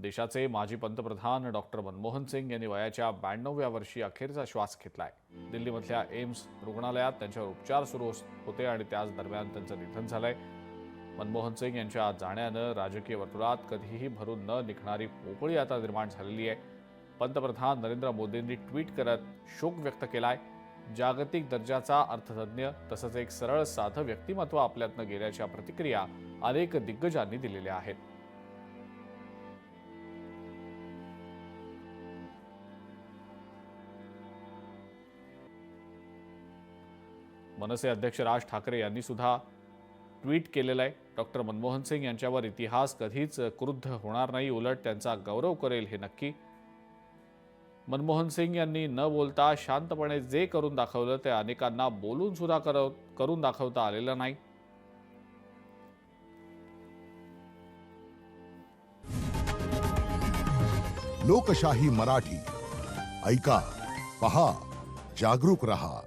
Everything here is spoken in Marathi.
देशाचे माजी पंतप्रधान डॉक्टर मनमोहन सिंग यांनी वयाच्या 92व्या वर्षी अखेरचा श्वास घेतलाय। दिल्लीमधल्या एम्स रुग्णालयात त्यांच्यावर उपचार सुरू होते आणि त्याच दरम्यान त्यांचं निधन झालंय। मनमोहन सिंग यांच्या जाण्यानं राजकीय वर्तुळात कधीही भरून न निघणारी पोकळी आता निर्माण झालेली आहे। पंतप्रधान नरेंद्र मोदींनी ट्विट करत शोक व्यक्त केलाय। जागतिक दर्जाचा अर्थतज्ञ तसंच एक सरळ साधं व्यक्तिमत्व आपल्यातनं गेल्याच्या प्रतिक्रिया अनेक दिग्गजांनी दिलेल्या आहेत। मनसे अध्यक्ष राज ठाकरे यांनी सुद्धा ट्विट केलेलं आहे। डॉक्टर मनमोहन सिंग यांच्यावर इतिहास कधीच क्रुद्ध होणार नाही, उलट त्यांचा गौरव करेल हे नक्की। मनमोहन सिंग यांनी न बोलता शांतपणे जे करून दाखवलं ते अनेकांना बोलून सुद्धा करून दाखवता आलेलं नाही। लोकशाही मराठी ऐका, पहा, जागरूक रहा।